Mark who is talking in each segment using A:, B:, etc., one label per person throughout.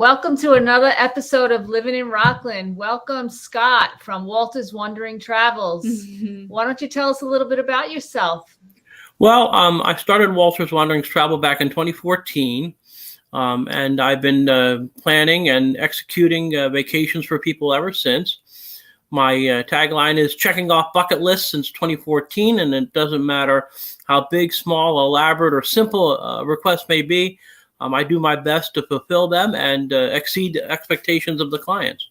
A: welcome to another episode of Living in Rockland. Welcome, Scott from Walter's Wandering Travels. Why don't you tell us a little bit about yourself?
B: Well, I started Walter's Wandering Travel back in 2014, and I've been planning and executing vacations for people ever since. My tagline is checking off bucket lists since 2014, and it doesn't matter how big, small, elaborate, or simple requests may be. I do my best to fulfill them and exceed the expectations of the clients.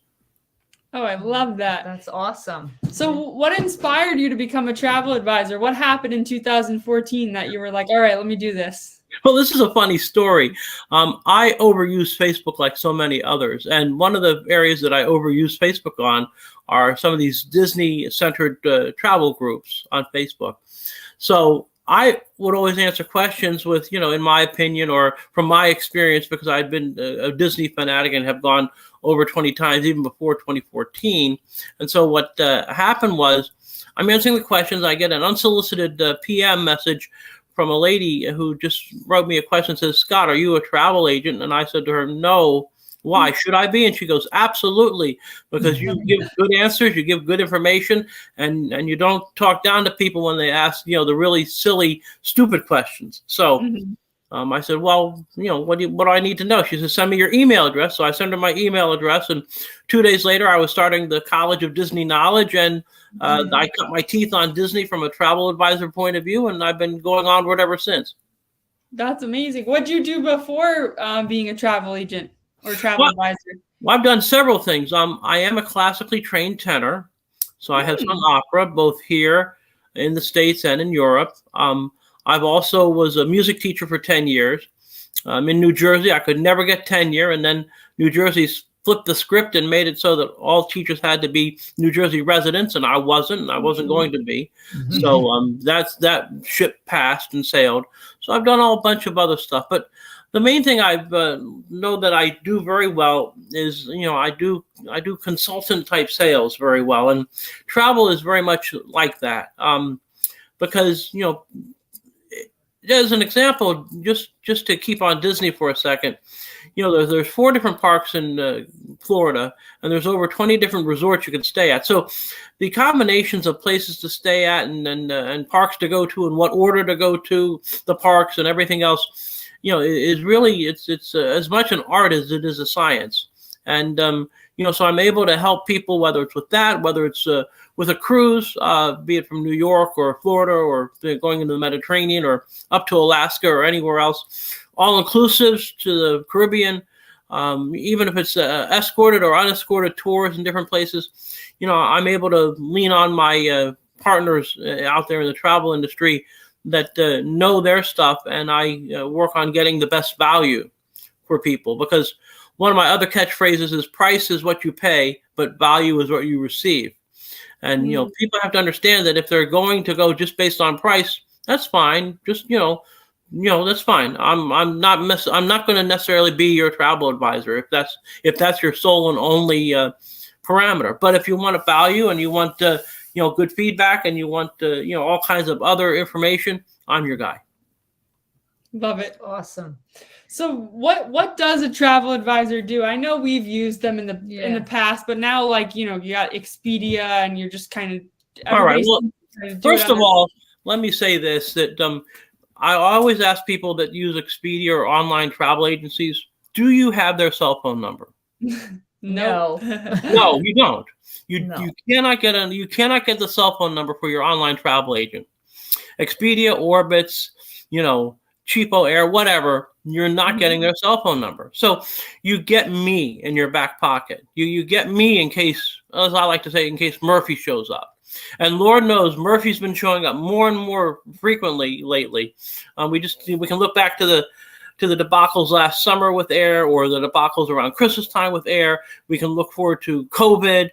C: Oh, I love that.
A: That's awesome.
C: So what inspired you to become a travel advisor? What happened in 2014 that you were like, all right, let me do this?
B: Well, this is a funny story. I overuse Facebook like so many others. And one of the areas that I overuse Facebook on are some of these Disney-centered travel groups on Facebook. So I would always answer questions with, in my opinion or from my experience, because I'd been a Disney fanatic and have gone over 20 times, even before 2014. And so what happened was I'm answering the questions. I get an unsolicited PM message from a lady who just wrote me a question and says, Scott, are you a travel agent? And I said to her, no. Why? Should I be? And she goes, absolutely, because you give good answers, you give good information, and you don't talk down to people when they ask, the really silly, stupid questions. So I said, well, what do I need to know? She said, send me your email address. So I sent her my email address, and 2 days later, I was starting the College of Disney Knowledge, and I cut my teeth on Disney from a travel advisor point of view, and I've been going onward ever since.
C: That's amazing. What did you do before being a travel agent? Or travel advisor?
B: Well, I've done several things. I am a classically trained tenor, so I have sung opera both here in the States and in Europe. I've also was a music teacher for 10 years. In New Jersey, I could never get tenure, and then New Jersey flipped the script and made it so that all teachers had to be New Jersey residents, and I wasn't going to be. So that ship passed and sailed. So I've done a bunch of other stuff, but the main thing I know that I do very well is, I do consultant type sales very well, and travel is very much like that. Because as an example, just to keep on Disney for a second, there's 4 different parks in Florida, and there's over 20 different resorts you can stay at. So the combinations of places to stay at and parks to go to and what order to go to the parks and everything else, is really, it's as much an art as it is a science. And, so I'm able to help people, whether it's with that, whether it's with a cruise, be it from New York or Florida or going into the Mediterranean or up to Alaska or anywhere else, all inclusives to the Caribbean, even if it's escorted or unescorted tours in different places, I'm able to lean on my partners out there in the travel industry that know their stuff, and I work on getting the best value for people, because one of my other catchphrases is price is what you pay, but value is what you receive. And, people have to understand that if they're going to go just based on price, that's fine. Just, that's fine. I'm not going to necessarily be your travel advisor if that's your sole and only parameter. But if you want a value and you want good feedback and you want all kinds of other information, I'm your guy.
C: Love it.
A: Awesome.
C: So what does a travel advisor do? I know we've used them in the past, but now you got Expedia and you're just kind of
B: all right. Well, first of all, let me say this, that I always ask people that use Expedia or online travel agencies, do you have their cell phone number?
A: No.
B: No, you don't. You cannot get the cell phone number for your online travel agent. Expedia, Orbitz, Cheapo Air, whatever, you're not getting their cell phone number. So you get me in your back pocket. You get me in case, as I like to say, in case Murphy shows up. And Lord knows Murphy's been showing up more and more frequently lately. We can look back to the debacles last summer with Air, or the debacles around Christmas time with Air. We can look forward to COVID.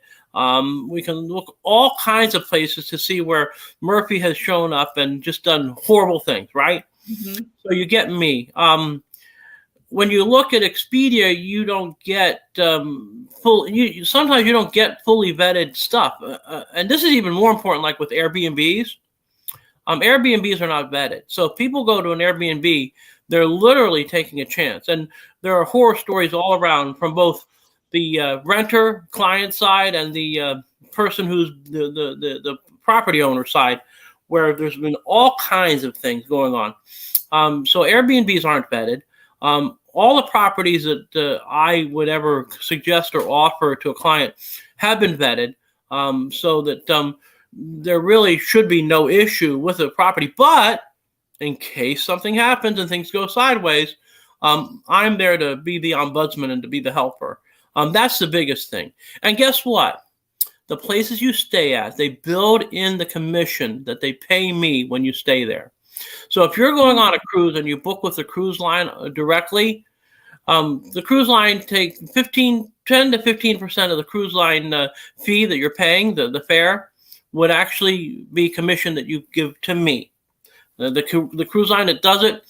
B: We can look all kinds of places to see where Murphy has shown up and just done horrible things, right? So you get me. When you look at Expedia, you don't get sometimes you don't get fully vetted stuff. And this is even more important, like with Airbnbs. Airbnbs are not vetted. So if people go to an Airbnb, They're literally taking a chance. And there are horror stories all around from both the renter client side and the person who's the property owner side, where there's been all kinds of things going on. So Airbnbs aren't vetted. All the properties that I would ever suggest or offer to a client have been vetted, so that there really should be no issue with the property. But in case something happens and things go sideways, I'm there to be the ombudsman and to be the helper. That's the biggest thing. And guess what? The places you stay at, they build in the commission that they pay me when you stay there. So if you're going on a cruise and you book with the cruise line directly, the cruise line take 10 to 15% of the cruise line fee that you're paying, the fare, would actually be commission that you give to me. The cruise line that does it,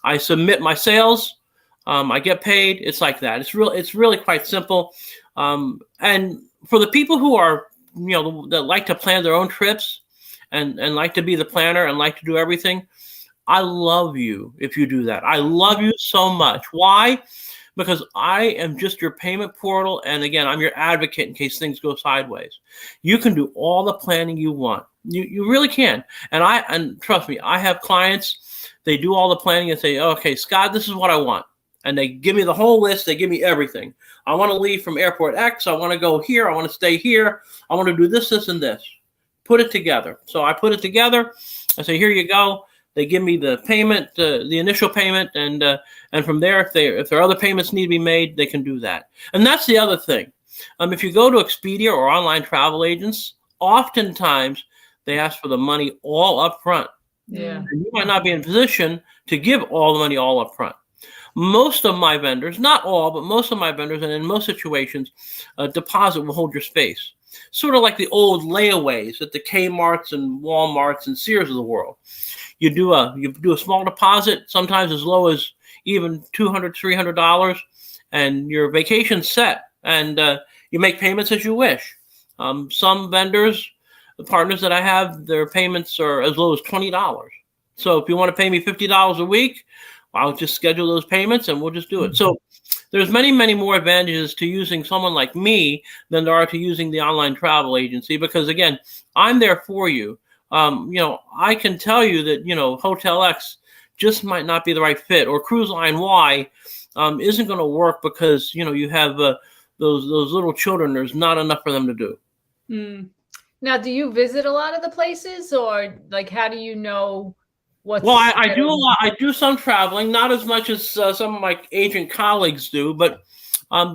B: I submit my sales, I get paid. It's like that. It's really quite simple. And for the people who are, that like to plan their own trips and like to be the planner and like to do everything, I love you if you do that. I love you so much. Why? Because I am just your payment portal. And again, I'm your advocate in case things go sideways. You can do all the planning you want. You really can. And trust me, I have clients, they do all the planning and say, okay, Scott, this is what I want. And they give me the whole list. They give me everything. I want to leave from airport X. I want to go here. I want to stay here. I want to do this, this, and this. Put it together. So I put it together. I say, here you go. They give me the payment, the initial payment, and from there, if there are other payments need to be made, they can do that. And that's the other thing. If you go to Expedia or online travel agents, oftentimes they ask for the money all up front.
A: Yeah.
B: And you might not be in a position to give all the money all up front. Most of my vendors, not all, but most of my vendors, and in most situations, a deposit will hold your space. Sort of like the old layaways at the Kmarts and Walmarts and Sears of the world. You do a small deposit, sometimes as low as even $200, $300, and your vacation's set, and you make payments as you wish. Some vendors, the partners that I have, their payments are as low as $20. So if you want to pay me $50 a week, I'll just schedule those payments and we'll just do it. So there's many, many more advantages to using someone like me than there are to using the online travel agency, because again, I'm there for you. I can tell you that, Hotel X just might not be the right fit, or Cruise Line Y isn't going to work because, you have those little children. There's not enough for them to do.
A: Mm. Now, do you visit a lot of the places, or like, how do you know what's...
B: Well, I do a lot. I do some traveling, not as much as some of my agent colleagues do, but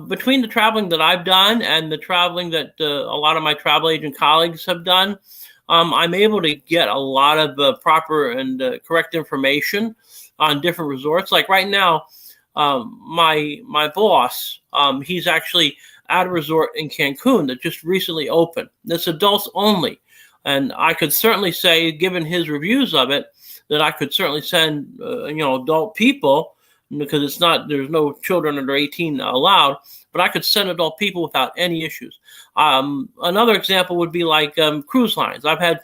B: between the traveling that I've done and the traveling that a lot of my travel agent colleagues have done, I'm able to get a lot of proper and correct information on different resorts. Like right now, my boss, he's actually at a resort in Cancun that just recently opened. It's adults only. And I could certainly say, given his reviews of it, that I could certainly send, adult people, because there's no children under 18 allowed, but I could send adult people without any issues. Another example would be like cruise lines. I've had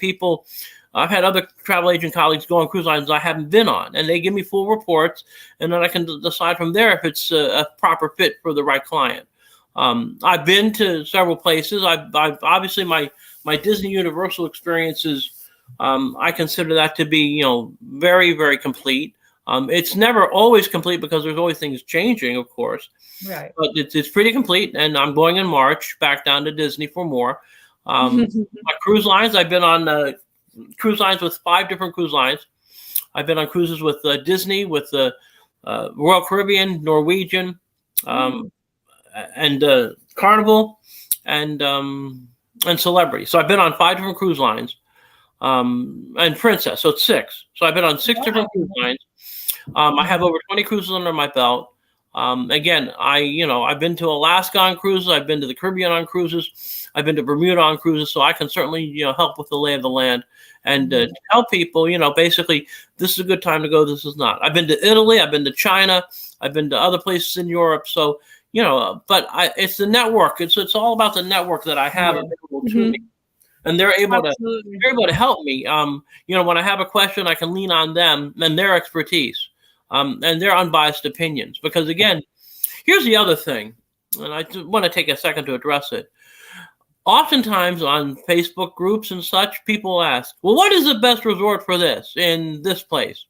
B: other travel agent colleagues go on cruise lines I haven't been on, and they give me full reports, and then I can decide from there if it's a proper fit for the right client. I've been to several places. I've obviously my Disney Universal experiences, I consider that to be, very, very complete. It's never always complete because there's always things changing, of course.
A: Right.
B: But it's pretty complete, and I'm going in March back down to Disney for more. My cruise lines, I've been on cruise lines with 5 different cruise lines. I've been on cruises with Disney, with Royal Caribbean, Norwegian, and Carnival, and Celebrity. So I've been on 5 different cruise lines, and Princess. So it's 6. So I've been on 6 different cruise lines. I have over 20 cruises under my belt. Again, I've been to Alaska on cruises. I've been to the Caribbean on cruises. I've been to Bermuda on cruises. So I can certainly, help with the lay of the land and tell people, basically, this is a good time to go. This is not. I've been to Italy. I've been to China. I've been to other places in Europe. So, but it's the network. It's all about the network that I have available to me. And they're able to help me. When I have a question, I can lean on them and their expertise. and their unbiased opinions. Because again, here's the other thing, and I want to take a second to address it. Oftentimes on Facebook groups and such, people ask, well, what is the best resort for this in this place?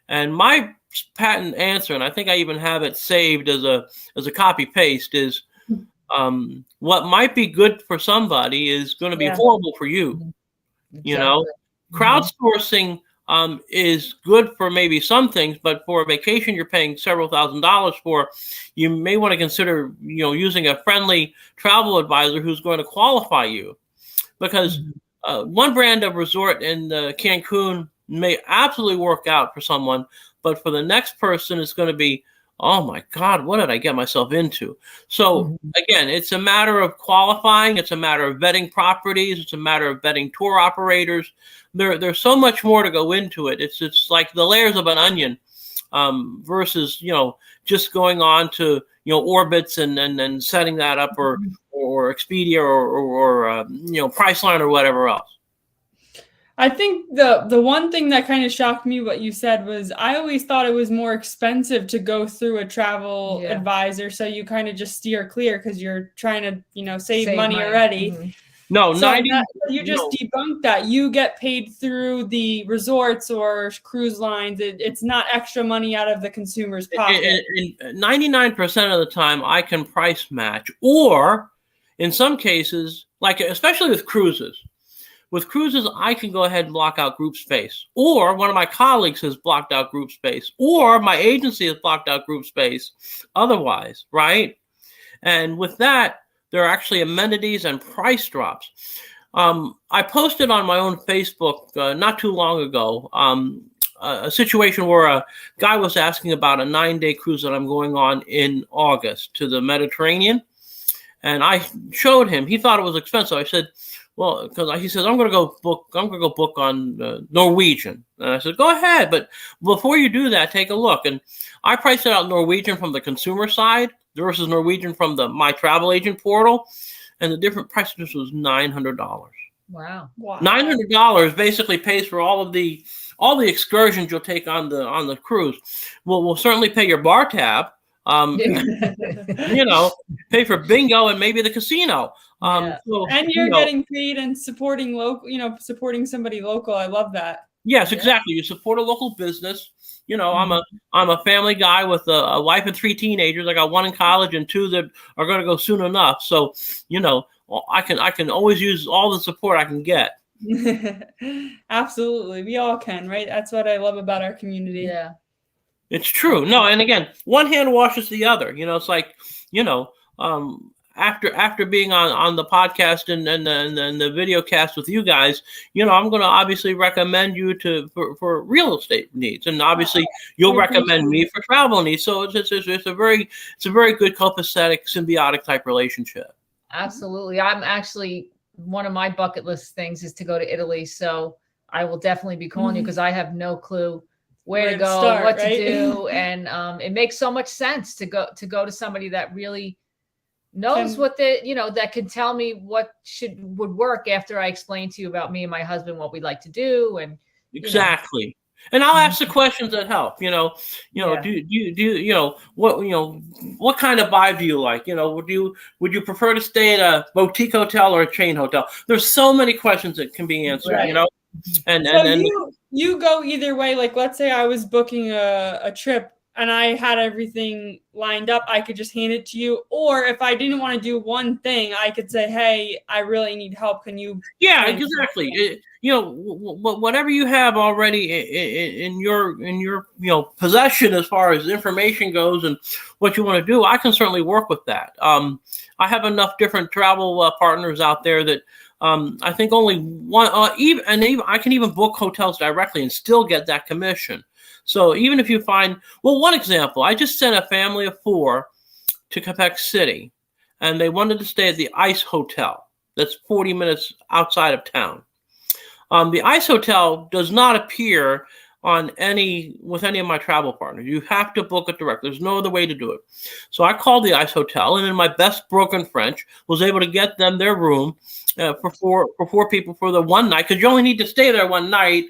B: And my patent answer, and I think I even have it saved as a copy paste, is what might be good for somebody is going to be horrible for you.
A: Exactly.
B: You know, crowdsourcing is good for maybe some things, but for a vacation you're paying several $1,000s for, you may want to consider, using a friendly travel advisor who's going to qualify you, because one brand of resort in Cancun may absolutely work out for someone, but for the next person, it's going to be, oh my God, what did I get myself into? So again, it's a matter of qualifying. It's a matter of vetting properties. It's a matter of vetting tour operators. There's so much more to go into it. It's like the layers of an onion, versus, just going on to, Orbitz and setting that up, or Expedia or Priceline or whatever else.
C: I think the one thing that kind of shocked me what you said was, I always thought it was more expensive to go through a travel advisor. So you kind of just steer clear because you're trying to, save money already.
B: No,
C: so you just debunked that. You get paid through the resorts or cruise lines. It's not extra money out of the consumer's pocket.
B: 99% of the time I can price match, or in some cases, like especially with cruises. With cruises, I can go ahead and block out group space, or one of my colleagues has blocked out group space, or my agency has blocked out group space otherwise, right? And with that, there are actually amenities and price drops. I posted on my own Facebook not too long ago a situation where a guy was asking about a 9-day cruise that I'm going on in August to the Mediterranean. And I showed him. He thought it was expensive. I said, well, because he says, I'm going to go book on Norwegian. And I said, go ahead. But before you do that, take a look. And I priced it out Norwegian from the consumer side versus Norwegian from my travel agent portal. And the different price was $900.
A: Wow.
B: $900 basically pays for all the excursions you'll take on the cruise. We'll certainly pay your bar tab. Pay for bingo and maybe the casino.
C: So, and you're getting paid and supporting local, supporting somebody local. I love that.
B: Yes, exactly. You support a local business. I'm a family guy with a wife and 3 teenagers. I got 1 in college and 2 that are going to go soon enough. So, I can always use all the support I can get.
C: Absolutely. We all can, right? That's what I love about our community.
A: Yeah.
B: It's true. No, and again, one hand washes the other. It's like, after being on the podcast and the video cast with you guys, I'm going to obviously recommend you for real estate needs, and obviously you'll recommend me for travel needs. So it's a very good copacetic, symbiotic type relationship.
A: Absolutely. I'm actually, one of my bucket list things is to go to Italy. So I will definitely be calling you because I have no clue where to go, what to do. And it makes so much sense to go to somebody that really knows what that can tell me what would work after I explain to you about me and my husband, what we like to do. And
B: exactly. And I'll ask the questions that help, do what kind of vibe do you like? Would you prefer to stay at a boutique hotel or a chain hotel? There's so many questions that can be answered, And
C: you go either way. Like, let's say I was booking a trip and I had everything lined up, I could just hand it to you. Or if I didn't want to do one thing, I could say, hey, I really need help. Can you?
B: Yeah, exactly. Whatever you have already in your possession as far as information goes and what you want to do, I can certainly work with that. I have enough different travel partners out there that I think only one, even I can even book hotels directly and still get that commission. So even if you find, one example, I just sent a family of 4 to Quebec City, and they wanted to stay at the Ice Hotel. That's 40 minutes outside of town. The Ice Hotel does not appear with any of my travel partners. You have to book it direct. There's no other way to do it. So I called the Ice Hotel, and in my best broken French, was able to get them their room for 4 people for the one night, because you only need to stay there one night,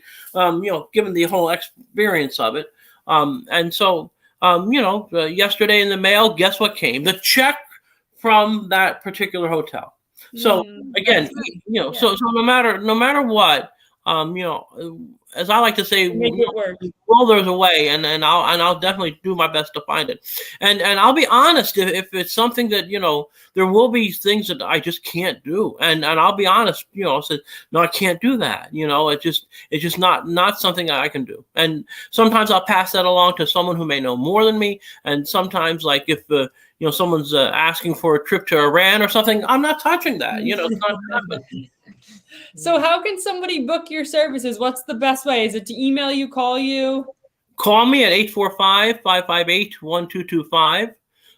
B: given the whole experience of it. And so, yesterday in the mail, guess what came? The check from that particular hotel. So again, so no matter what, as I like to say,
C: make it work.
B: Well, there's a way, and I'll definitely do my best to find it. And I'll be honest, if it's something that there will be things that I just can't do, and I'll be honest, say no, I can't do that. It's just not something that I can do. And sometimes I'll pass that along to someone who may know more than me. And sometimes, like if someone's asking for a trip to Iran or something, I'm not touching that. It's not happening.
C: So how can somebody book your services? What's the best way? Is it to email you, call you?
B: Call me at 845-558-1225.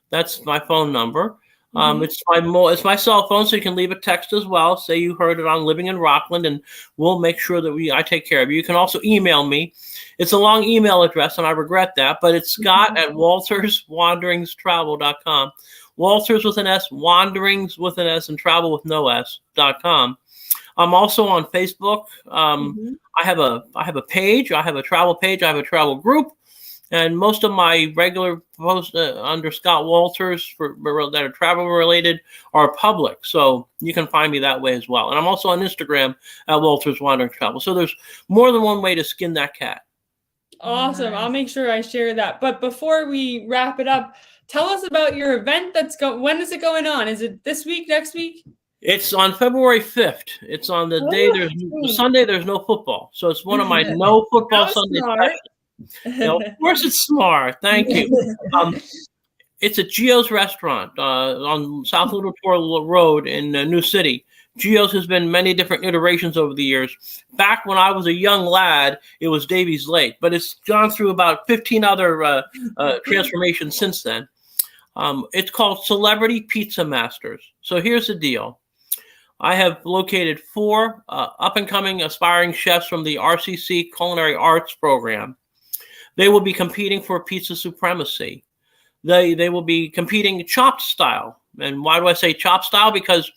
B: That's my phone number. It's my cell phone, so you can leave a text as well. Say you heard it on Living in Rockland, and we'll make sure that I take care of you. You can also email me. It's a long email address, and I regret that, but it's Scott@WaltersWanderingstravel.com. Walters with an S, Wanderings with an S, and travel with no S.com. I'm also on Facebook. I have a page. I have a travel page. I have a travel group, and most of my regular posts under Scott Walters that are travel related are public. So you can find me that way as well. And I'm also on Instagram at Walters Wandering Travel. So there's more than one way to skin that cat.
C: Awesome. Nice. I'll make sure I share that. But before we wrap it up, tell us about your event when is it going on? Is it this week, next week?
B: It's on February 5th. It's on the day Sunday. There's no football, so it's one of my no football Sunday specials. Of course, it's smart. Thank you. It's at Gio's Restaurant on South Little Tour Road in New City. Gio's has been many different iterations over the years. Back when I was a young lad, it was Davies Lake, but it's gone through about 15 other transformations since then. It's called Celebrity Pizza Masters. So here's the deal. I have located 4 up-and-coming aspiring chefs from the RCC Culinary Arts program. They will be competing for pizza supremacy. They will be competing chopped style. And why do I say chopped style? Because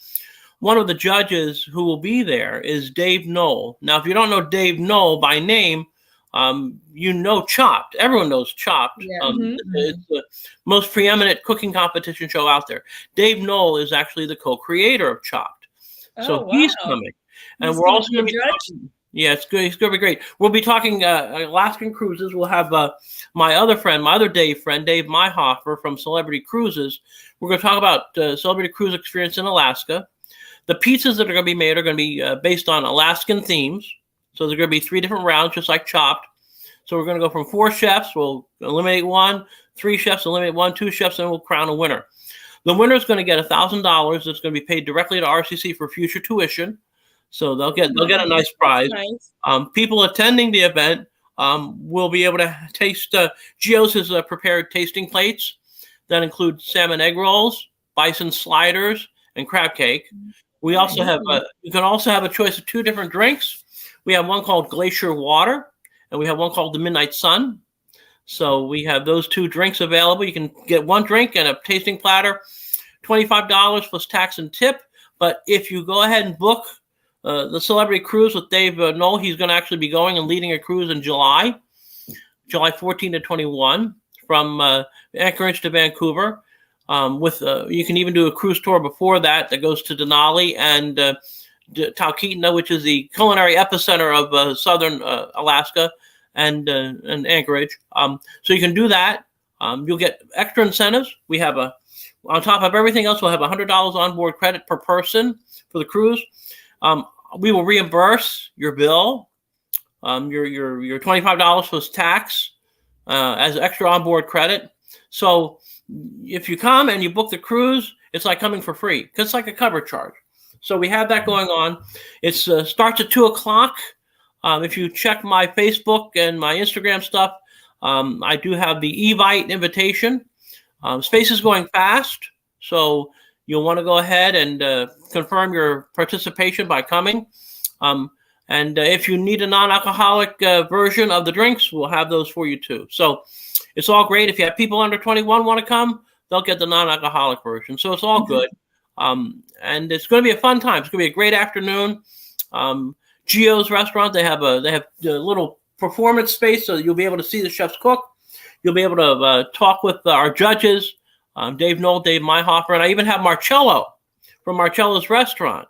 B: one of the judges who will be there is Dave Knoll. Now, if you don't know Dave Knoll by name, Chopped. Everyone knows Chopped. Yeah. It's the most preeminent cooking competition show out there. Dave Knoll is actually the co-creator of Chopped. So he's coming. And we're also going to be talking. Yeah, it's good. It's going to be great. We'll be talking Alaskan cruises. We'll have my other Dave friend, Dave Myhofer from Celebrity Cruises. We're going to talk about Celebrity Cruise experience in Alaska. The pizzas that are going to be made are going to be based on Alaskan themes. So there's going to be 3 different rounds, just like Chopped. So we're going to go from 4 chefs. We'll eliminate 1, 3 chefs, eliminate 1, 2 chefs, and we'll crown a winner. The winner is going to get $1,000. That's going to be paid directly to RCC for future tuition. So they'll get a nice prize. Nice. People attending the event will be able to taste. Gio's has prepared tasting plates that include salmon egg rolls, bison sliders, and crab cake. We also have. You can also have a choice of 2 different drinks. We have one called Glacier Water, and we have one called the Midnight Sun. So we have those 2 drinks available. You can get 1 drink and a tasting platter, $25 plus tax and tip. But if you go ahead and book the Celebrity Cruise with Dave Knoll, he's going to actually be going and leading a cruise in July 14 to 21 from Anchorage to Vancouver. You can even do a cruise tour before that goes to Denali and Talkeetna, which is the culinary epicenter of southern Alaska and Anchorage. So you can do that. You'll get extra incentives. We have on top of everything else, we'll have $100 onboard credit per person for the cruise. We will reimburse your bill, your $25 plus tax as extra onboard credit. So if you come and you book the cruise, it's like coming for free because it's like a cover charge. So we have that going on. It starts at 2:00. If you check my Facebook and my Instagram stuff, I do have the Evite invitation. Space is going fast, so you'll want to go ahead and confirm your participation by coming. And if you need a non-alcoholic version of the drinks, we'll have those for you too. So it's all great. If you have people under 21 want to come, they'll get the non-alcoholic version. So it's all good. And it's going to be a fun time. It's going to be a great afternoon. Gio's Restaurant, they have a little performance space so you'll be able to see the chefs cook. You'll be able to talk with our judges, Dave Knoll, Dave Myhoffer, and I even have Marcello from Marcello's Restaurant.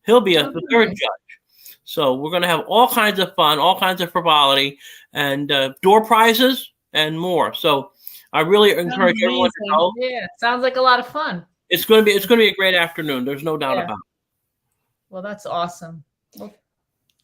B: He'll be the third judge. So we're going to have all kinds of fun, all kinds of frivolity, and door prizes and more. So I really encourage everyone to go.
A: Yeah, sounds like a lot of fun.
B: It's going to be a great afternoon. There's no doubt about it.
A: Well, that's awesome. Well,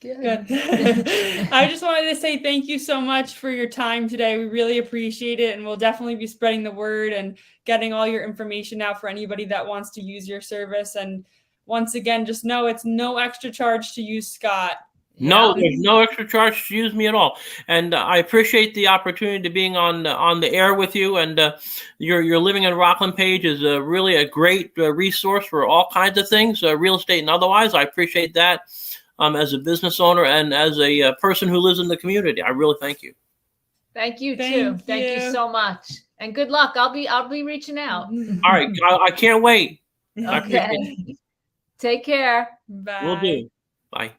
C: good. I just wanted to say thank you so much for your time today. We really appreciate it, and we'll definitely be spreading the word and getting all your information out for anybody that wants to use your service. And once again, just know it's no extra charge to use Scott.
B: No, there's no extra charge to use me at all, and I appreciate the opportunity to being on the air with you. And your Living in Rockland page is really a great resource for all kinds of things, real estate and otherwise. I appreciate that as a business owner and as a person who lives in the community. I really thank you.
A: Thank you too. Thank you so much, and good luck. I'll be reaching out.
B: All right, I can't wait.
A: Okay. Take care.
C: Bye.
B: Will do. Bye.